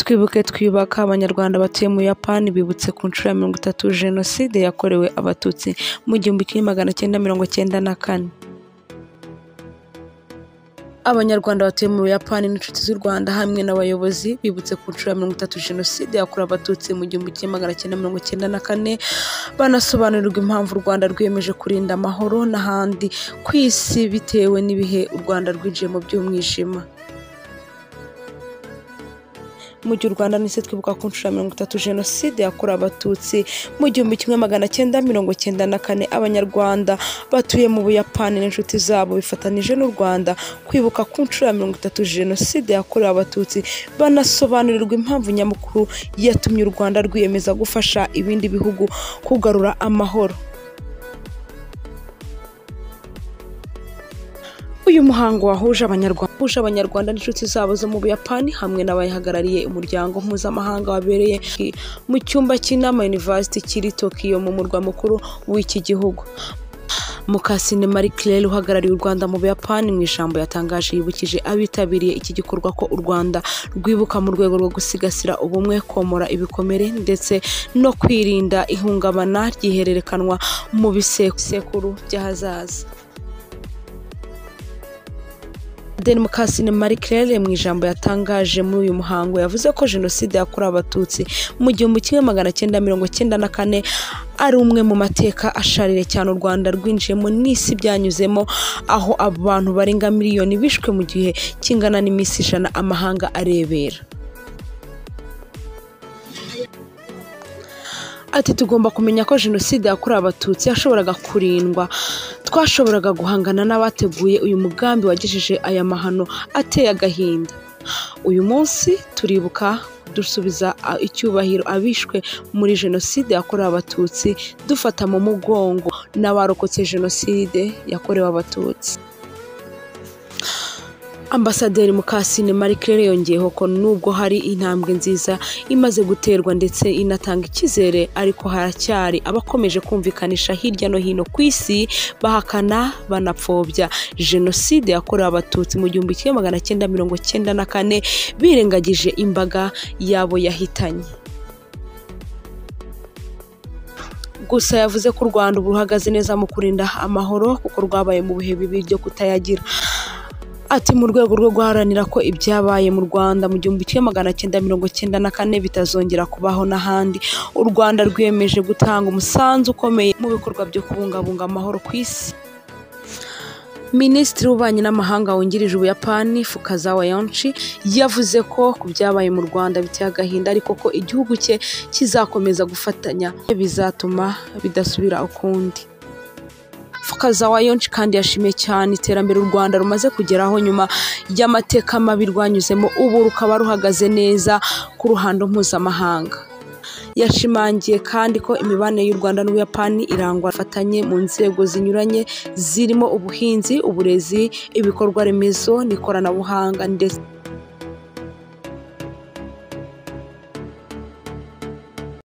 Twibuke twiyubaka. Abanyarwanda batuye mu Buyapani bibutse ku nshuro ya 30 Jenoside yakorewe Abatutsi mu 1994. Abanyarwanda batuye mu Buyapani n'inshuti z'u Rwanda hamwe n'abayobozi bibutse ku nshuro ya 30 Jenoside yakorewe Abatutsi mu 1994, banasobanurirwa impamvu u Rwanda rwiyemeje kurinda amahoro n'ahandi ku isi bitewe n'ibihe u Rwanda rwinjiyemo by'umwijima. Mu gihe u Rwanda nise twibuka ku nshuro ya 30 Jenoside yakorewe Abatutsi mu 1994, Abanyarwanda batuye mu Buyapani n'inshuti zabo bifatanije n'u Rwanda kwibuka ku nshuro ya 30 Jenoside yakorewe Abatutsi, banasobanurirwa impamvu nyamukuru yatumye u Rwanda rwiyemeza gufasha ibindi bihugu kugarura amahoro. Uyu muhango wahuje Abanyarwanda n'inshuti zabo zo mu Buyapani hamwe n'abayihagarariye umuryango mpuzamahanga wabereye mu cyumba cy'inama University kiri Tokyo mu murwa mukuru w'iki gihugu. Mukasine Marie Claire uhagarariye u Rwanda mu Buyapani mu ijambo yatangaje yibukije abitabiriye iki gikorwa ko u Rwanda rwibuka mu rwego rwo gusigasira ubumwe, komora ibikomere ndetse no kwirinda ihungabana ry'ihererekanwa mu bisekuru by'ahazaza. Mukasine Marie Claire mu ijambo yatangaje muri uyu muhango yavuze ko Jenoside yakorewe Abatutsi mu 1994 ari umwe mu mateka asharire cyane u Rwanda rwinjiyemo n'isi byanyuzemo, aho abantu barenga miliyoni bishwe mu gihe kingana n'iminsi 100 amahanga arebera. Ati tugomba kumenya ko Jenoside yakorewe Abatutsi yashoboraga kurindwa, twashoboraga guhangana n'abateguye uyu mugambi wagejeje aya mahano ateye agahinda. Uyu munsi turibuka dusubiza icyubahiro abishwe muri Jenoside yakorewe Abatutsi, dufata mu mugongo n'abarokotse Jenoside yakorewe Abatutsi. Ambasaderi Mukasine Marie Claire yongeyeho ko nubwo hari intambwe nziza imaze guterwa ndetse inatanga icyizere, ariko haracyari abakomeje kumvikanisha hirya no hino ku isi bahakana banapfobya Jenoside yakorewe Abatutsi mu 1994 birengagije imbaga yabo yahitanye. Gusa yavuze ko u Rwanda ubu ruhagaze neza mu kurinda amahoro kuko rwabaye mu bihe bibi byo kutayagira. Ati mu rwego rwo guharanira ko ibyabaye mu Rwanda mu 1994 bitazongera kubaho n'ahandi, u Rwanda rwiyemeje gutanga umusanzu ukomeye mu bikorwa byo kubungabunga amahoro ku isi. Minisitiri w'Ububanyi n'Amahanga wungirije Ubuyapani Fukazawa Yonchi yavuze ko ku byabaye mu Rwanda biteye agahinda, ariko ko igihugu cye kizakomeza gufatanya bizatuma bidasubira ukundi. Fukazawa Yonchi kandi yashimiye cyane iterambere u Rwanda rumaze kugeraho nyuma y'amateka mabi rwanyuzemo, ubu rukaba ruhagaze neza ku ruhando mpuzamahanga. Yashimangiye kandi ko imibanire y'u Rwanda n'Ubuyapani irangwa n'ubufatanye mu nzego zinyuranye zirimo ubuhinzi, uburezi, ibikorwa remezo n'ikoranabuhanga ndetse